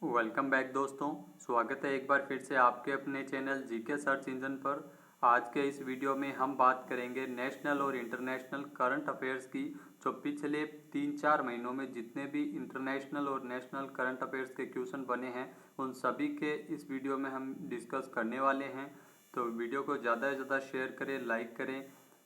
Welcome back दोस्तों। स्वागत है एक बार फिर से आपके अपने चैनल जीके सर्च इंजन पर। आज के इस वीडियो में हम बात करेंगे नेशनल और इंटरनेशनल करंट अफेयर्स की। जो पिछले 3-4 महीनों में जितने भी इंटरनेशनल और नेशनल करंट अफेयर्स के क्वेश्चन बने हैं उन सभी के इस वीडियो में हम डिस्कस करने वाले हैं। तो वीडियो को ज़्यादा से ज़्यादा शेयर करें, लाइक करें।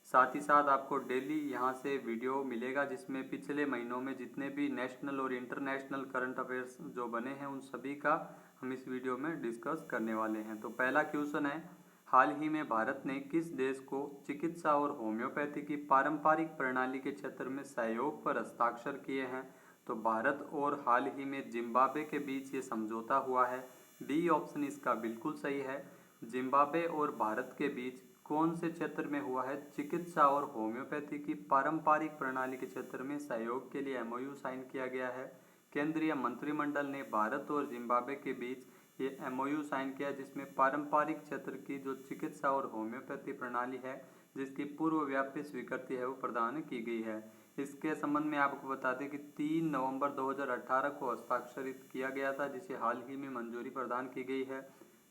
साथ ही साथ आपको डेली यहाँ से वीडियो मिलेगा जिसमें पिछले महीनों में जितने भी नेशनल और इंटरनेशनल करंट अफेयर्स जो बने हैं उन सभी का हम इस वीडियो में डिस्कस करने वाले हैं। तो पहला क्वेश्चन है, हाल ही में भारत ने किस देश को चिकित्सा और होम्योपैथी की पारंपरिक प्रणाली के क्षेत्र में सहयोग पर हस्ताक्षर किए हैं? तो भारत और हाल ही में जिम्बाब्वे के बीच ये समझौता हुआ है। डी ऑप्शन इसका बिल्कुल सही है। जिम्बाब्वे और भारत के बीच कौन से क्षेत्र में हुआ है? चिकित्सा और होम्योपैथी की पारंपरिक प्रणाली के क्षेत्र में सहयोग के लिए एमओयू साइन किया गया है। केंद्रीय मंत्रिमंडल ने भारत और जिम्बाब्वे के बीच ये एमओयू साइन किया जिसमें पारंपरिक क्षेत्र की जो चिकित्सा और होम्योपैथी प्रणाली है जिसकी पूर्वव्यापी स्वीकृति है वो प्रदान की गई है। इसके संबंध में आपको बता दें कि 3 नवंबर 2018 को हस्ताक्षरित किया गया था जिसे हाल ही में मंजूरी प्रदान की गई है।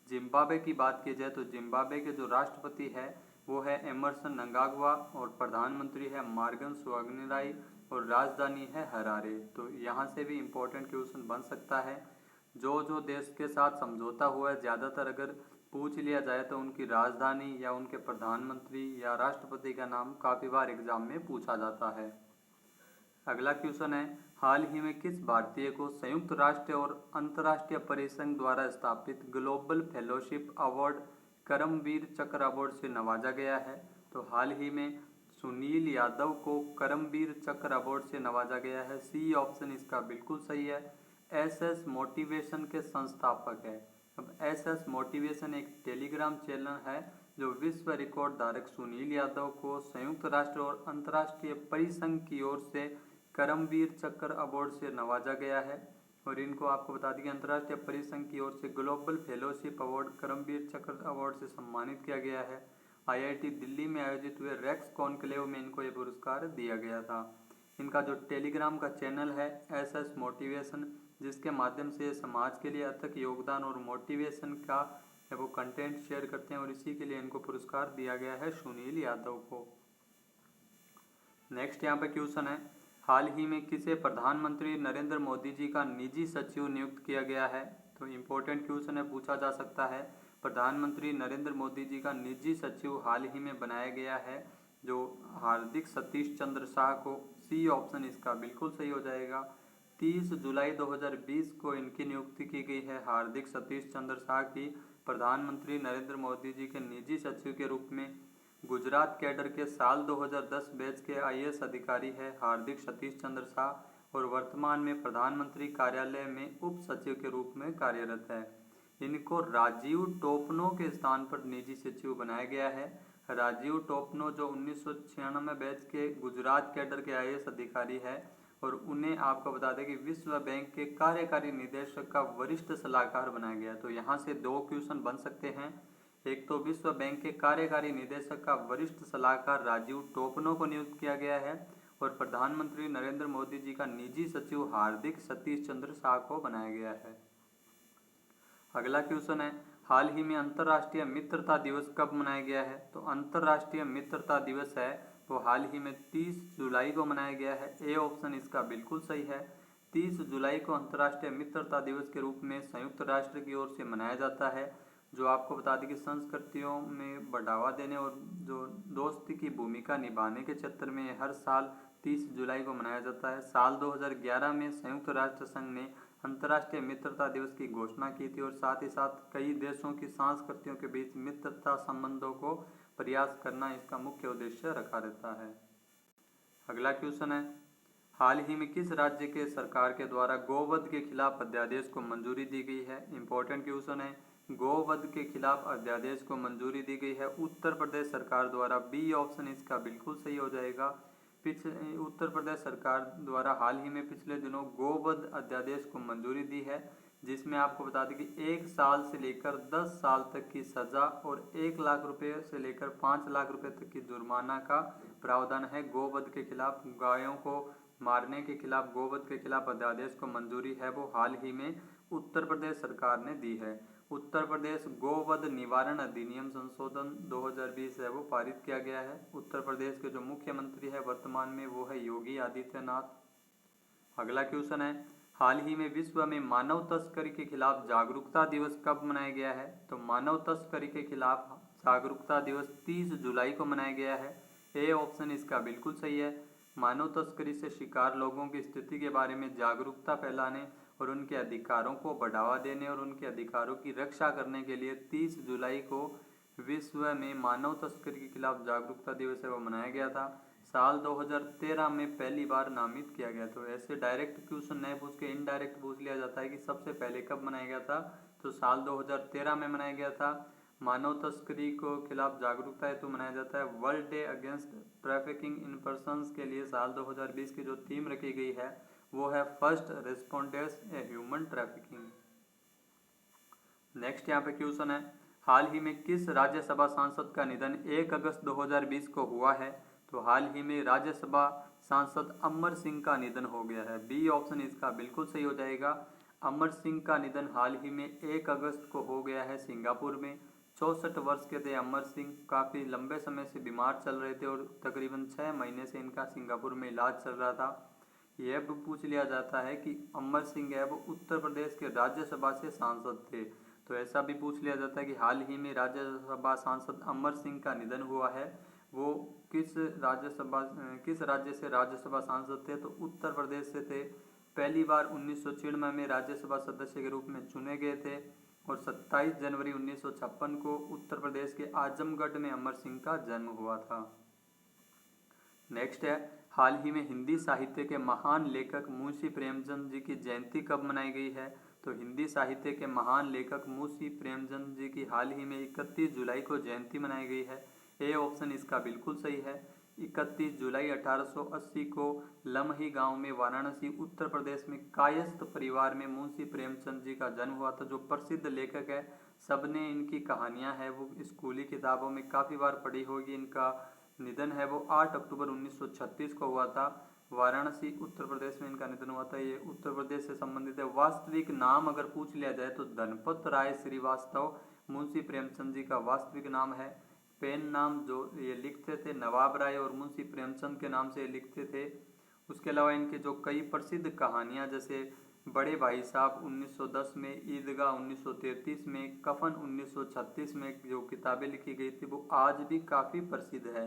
जिम्बाब्वे की बात की जाए तो जिम्बाब्वे के जो राष्ट्रपति है वो है एमरसन नंगाग्वा और प्रधानमंत्री है मार्गन स्वागनिराई और राजधानी है हरारे। तो यहाँ से भी इम्पोर्टेंट क्वेश्चन बन सकता है। जो देश के साथ समझौता हुआ है ज़्यादातर अगर पूछ लिया जाए तो उनकी राजधानी या उनके प्रधानमंत्री या राष्ट्रपति का नाम काफ़ी बार एग्जाम में पूछा जाता है। अगला क्वेश्चन है, हाल ही में किस भारतीय को संयुक्त राष्ट्र और अंतर्राष्ट्रीय परिसंघ द्वारा स्थापित ग्लोबल फेलोशिप अवार्ड करमवीर चक्र अवार्ड से नवाजा गया है? तो हाल ही में सुनील यादव को करमवीर चक्र अवार्ड से नवाजा गया है। सी ऑप्शन इसका बिल्कुल सही है। एसएस मोटिवेशन के संस्थापक है। अब एसएस मोटिवेशन एक टेलीग्राम चैनल है जो विश्व रिकॉर्ड धारक सुनील यादव को संयुक्त राष्ट्र और अंतर्राष्ट्रीय परिसंघ की ओर से करमवीर चक्र अवार्ड से नवाजा गया है। और इनको आपको बता दें कि अंतर्राष्ट्रीय परिसंघ की ओर से ग्लोबल फेलोशिप अवार्ड करमवीर चक्र अवार्ड से सम्मानित किया गया है। आईआईटी दिल्ली में आयोजित हुए रेक्स कॉन्क्लेव में इनको ये पुरस्कार दिया गया था। इनका जो टेलीग्राम का चैनल है एसएस मोटिवेशन जिसके माध्यम से समाज के लिए अथक योगदान और मोटिवेशन का वो कंटेंट शेयर करते हैं और इसी के लिए इनको पुरस्कार दिया गया है सुनील यादव को। नेक्स्ट यहाँ पे क्वेश्चन है, हाल ही में किसे प्रधानमंत्री नरेंद्र मोदी जी का निजी सचिव नियुक्त किया गया है? तो इम्पोर्टेंट क्वेश्चन है, पूछा जा सकता है। प्रधानमंत्री नरेंद्र मोदी जी का निजी सचिव हाल ही में बनाया गया है जो हार्दिक सतीश चंद्र शाह को। सी ऑप्शन इसका बिल्कुल सही हो जाएगा। 30 जुलाई 2020 को इनकी नियुक्ति की गई है हार्दिक सतीश चंद्र शाह की प्रधानमंत्री नरेंद्र मोदी जी के निजी सचिव के रूप में। गुजरात कैडर के साल 2010 बैच के आईएएस अधिकारी है हार्दिक सतीश चंद्र शाह और वर्तमान में प्रधानमंत्री कार्यालय में उप सचिव के रूप में कार्यरत है। इनको राजीव टोपनो के स्थान पर निजी सचिव बनाया गया है। राजीव टोपनो जो 1996 बैच के गुजरात कैडर के आईएएस अधिकारी है और उन्हें आपको बता दें कि विश्व बैंक के कार्यकारी निदेशक का वरिष्ठ सलाहकार बनाया गया। तो यहाँ से 2 क्वेश्चन बन सकते हैं। एक तो विश्व बैंक के कार्यकारी निदेशक का वरिष्ठ सलाहकार राजीव टोपनो को नियुक्त किया गया है और प्रधानमंत्री नरेंद्र मोदी जी का निजी सचिव हार्दिक सतीश चंद्र शाह को बनाया गया है। अगला क्वेश्चन है, हाल ही में अंतर्राष्ट्रीय मित्रता दिवस कब मनाया गया है? तो अंतर्राष्ट्रीय मित्रता दिवस है वो हाल ही में 30 जुलाई को मनाया गया है। ए ऑप्शन इसका बिल्कुल सही है। 30 जुलाई को अंतर्राष्ट्रीय मित्रता दिवस के रूप में संयुक्त राष्ट्र की ओर से मनाया जाता है जो आपको बता दें कि संस्कृतियों में बढ़ावा देने और जो दोस्ती की भूमिका निभाने के क्षेत्र में हर साल 30 जुलाई को मनाया जाता है। साल 2011 में संयुक्त राष्ट्र संघ ने अंतर्राष्ट्रीय मित्रता दिवस की घोषणा की थी और साथ ही साथ कई देशों की संस्कृतियों के बीच मित्रता संबंधों को प्रयास करना इसका मुख्य उद्देश्य रखा रहता है। अगला क्वेश्चन है, हाल ही में किस राज्य के सरकार के द्वारा गोवध के खिलाफ अध्यादेश को मंजूरी दी गई है? इंपॉर्टेंट क्वेश्चन है। गोवध के खिलाफ अध्यादेश को मंजूरी दी गई है उत्तर प्रदेश सरकार द्वारा। बी ऑप्शन इसका बिल्कुल सही हो जाएगा। पिछले उत्तर प्रदेश सरकार द्वारा हाल ही में पिछले दिनों गोवध अध्यादेश को मंजूरी दी है जिसमें आपको बता दें कि 1 साल से लेकर 10 साल तक की सजा और 1 लाख रुपए से लेकर 5 लाख रुपए तक की जुर्माना का प्रावधान है गोवध के खिलाफ। गायों को मारने के खिलाफ, गोवध के खिलाफ अध्यादेश को मंजूरी है वो हाल ही में उत्तर प्रदेश सरकार ने दी है। उत्तर प्रदेश गोवध निवारण अधिनियम संशोधन 2020 है वो पारित किया गया है। उत्तर प्रदेश के जो मुख्यमंत्री है वर्तमान में वो है योगी आदित्यनाथ। अगला क्वेश्चन है, हाल ही में विश्व में मानव तस्करी के खिलाफ जागरूकता दिवस कब मनाया गया है? तो मानव तस्करी के खिलाफ जागरूकता दिवस 30 जुलाई को मनाया गया है। ए ऑप्शन इसका बिल्कुल सही है। मानव तस्करी से शिकार लोगों की स्थिति के बारे में जागरूकता फैलाने और उनके अधिकारों को बढ़ावा देने और उनके अधिकारों की रक्षा करने के लिए 30 जुलाई को विश्व में मानव तस्करी के खिलाफ जागरूकता दिवस है वो मनाया गया था। साल 2013 में पहली बार नामित किया गया। तो ऐसे डायरेक्ट क्वेश्चन नहीं पूछ के इनडायरेक्ट पूछ लिया जाता है कि सबसे पहले कब मनाया गया था, तो साल 2013 में मनाया गया था। मानव तस्करी को खिलाफ जागरूकता हेतु मनाया जाता है। World day against trafficking in persons के लिए साल 2020 की जो थीम रखी गई है वो है first respondents a human trafficking. Next यहाँ पे क्वेश्चन है, हाल ही में किस राज्यसभा सांसद का निधन 1 अगस्त 2020 को हुआ है? तो हाल ही में राज्यसभा सांसद अमर सिंह का निधन हो गया है। बी ऑप्शन इसका बिल्कुल सही हो जाएगा। अमर सिंह का निधन हाल ही में 1 अगस्त को हो गया है सिंगापुर में। 64 वर्ष के थे अमर सिंह। काफ़ी लंबे समय से बीमार चल रहे थे और तकरीबन 6 महीने से इनका सिंगापुर में इलाज चल रहा था। यह भी पूछ लिया जाता है कि अमर सिंह है वो उत्तर प्रदेश के राज्यसभा से सांसद थे। तो ऐसा भी पूछ लिया जाता है कि हाल ही में राज्यसभा सांसद अमर सिंह का निधन हुआ है, वो किस राज्य से राज्यसभा सांसद थे? तो उत्तर प्रदेश से थे। पहली बार 1996 में राज्यसभा सदस्य के रूप में चुने गए थे और 27 जनवरी 1956 को उत्तर प्रदेश के आजमगढ़ में अमर सिंह का जन्म हुआ था। नेक्स्ट है, हाल ही में हिंदी साहित्य के महान लेखक मुंशी प्रेमचंद जी की जयंती कब मनाई गई है? तो हिंदी साहित्य के महान लेखक मुंशी प्रेमचंद जी की हाल ही में 31 जुलाई को जयंती मनाई गई है। ए ऑप्शन इसका बिल्कुल सही है। 31 जुलाई 1880 को लमही गांव में वाराणसी उत्तर प्रदेश में कायस्थ परिवार में मुंशी प्रेमचंद जी का जन्म हुआ था। जो प्रसिद्ध लेखक है, सबने इनकी कहानियां हैं वो स्कूली किताबों में काफ़ी बार पढ़ी होगी। इनका निधन है वो 8 अक्टूबर 1936 को हुआ था। वाराणसी उत्तर प्रदेश में इनका निधन हुआ था। ये उत्तर प्रदेश से संबंधित है। वास्तविक नाम अगर पूछ लिया जाए तो धनपत राय श्रीवास्तव मुंशी प्रेमचंद जी का वास्तविक नाम है। पेन नाम जो ये लिखते थे नवाब राय और मुंशी प्रेमचंद के नाम से लिखते थे। उसके अलावा इनके जो कई प्रसिद्ध कहानियां जैसे बड़े भाई साहब 1910 में, ईदगाह 1933 में, कफन 1936 में जो किताबें लिखी गई थी वो आज भी काफ़ी प्रसिद्ध है।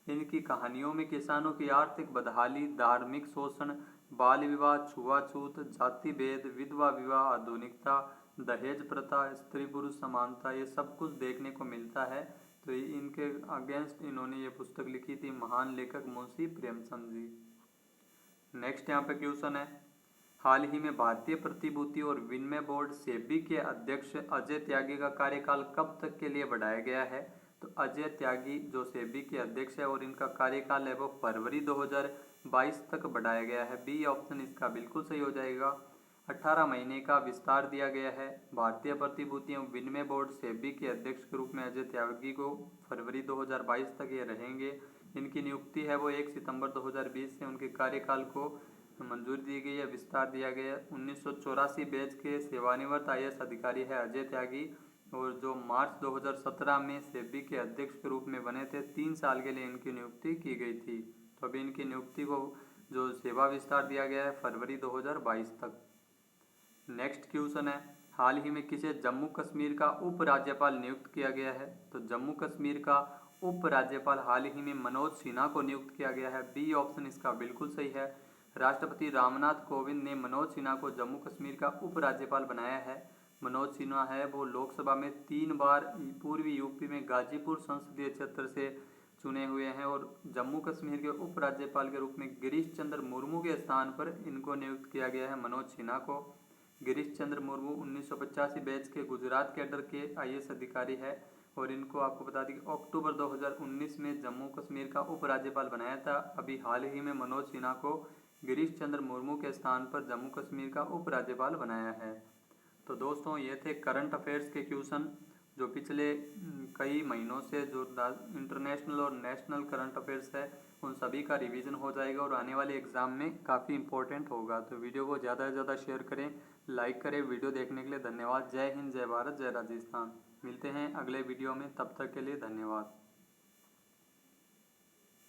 इनकी कहानियों में किसानों की आर्थिक बदहाली, धार्मिक शोषण, बाल विवाह, छुआछूत, जाति भेद, विधवा विवाह, आधुनिकता, दहेज प्रथा, स्त्री पुरुष समानता, ये सब कुछ देखने को मिलता है। तो इनके अगेंस्ट इन्होंने ये पुस्तक लिखी थी, महान लेखक मुंशी प्रेमचंद जी। नेक्स्ट यहाँ पे क्वेश्चन है, हाल ही में भारतीय प्रतिभूति और विनिमय बोर्ड सेबी के अध्यक्ष अजय त्यागी का कार्यकाल कब तक के लिए बढ़ाया गया है? तो अजय त्यागी जो सेबी के अध्यक्ष है और इनका कार्यकाल है वो फरवरी 2022 तक बढ़ाया गया है। बी ऑप्शन इसका बिल्कुल सही हो जाएगा। 18 महीने का विस्तार दिया गया है। भारतीय प्रतिभूति एवं विनिमय बोर्ड सेबी के अध्यक्ष के रूप में अजय त्यागी को फरवरी 2022 तक ये रहेंगे। इनकी नियुक्ति है वो 1 सितंबर 2020 से उनके कार्यकाल को मंजूरी दी गई है, विस्तार दिया गया है। 1984 बैच के सेवानिवृत्त IAS अधिकारी है अजय त्यागी और जो मार्च 2017 में सेबी के अध्यक्ष के रूप में बने थे। 3 साल के लिए इनकी नियुक्ति की गई थी। तो अभी इनकी नियुक्ति को जो सेवा विस्तार दिया गया है फरवरी 2022 तक। नेक्स्ट क्वेश्चन है, हाल ही में किसे जम्मू कश्मीर का उप राज्यपाल नियुक्त किया गया है? तो जम्मू कश्मीर का उप राज्यपाल हाल ही में मनोज सिन्हा को नियुक्त किया गया है। बी ऑप्शन इसका बिल्कुल सही है। राष्ट्रपति रामनाथ कोविंद ने मनोज सिन्हा को जम्मू कश्मीर का उप राज्यपाल बनाया है। मनोज सिन्हा है वो लोकसभा में 3 बार पूर्वी यूपी में गाजीपुर संसदीय क्षेत्र से चुने हुए हैं और जम्मू कश्मीर के उप राज्यपाल के रूप में गिरीश चंद्र मुर्मू के स्थान पर इनको नियुक्त किया गया है, मनोज सिन्हा को। गिरीश चंद्र मुर्मू 1985 बैच के गुजरात कैडर के IAS अधिकारी है और इनको आपको बता दें कि अक्टूबर 2019 में जम्मू कश्मीर का उप राज्यपाल बनाया था। अभी हाल ही में मनोज सिन्हा को गिरीश चंद्र मुर्मू के स्थान पर जम्मू कश्मीर का उप राज्यपाल बनाया है। तो दोस्तों ये थे करंट अफेयर्स के क्वेश्चन जो पिछले कई महीनों से जो इंटरनेशनल और नेशनल करंट अफेयर्स है उन सभी का रिवीजन हो जाएगा और आने वाले एग्ज़ाम में काफ़ी इंपॉर्टेंट होगा। तो वीडियो को ज़्यादा से ज़्यादा शेयर करें, लाइक करें। वीडियो देखने के लिए धन्यवाद। जय हिंद, जय भारत, जय राजस्थान। मिलते हैं अगले वीडियो में, तब तक के लिए धन्यवाद।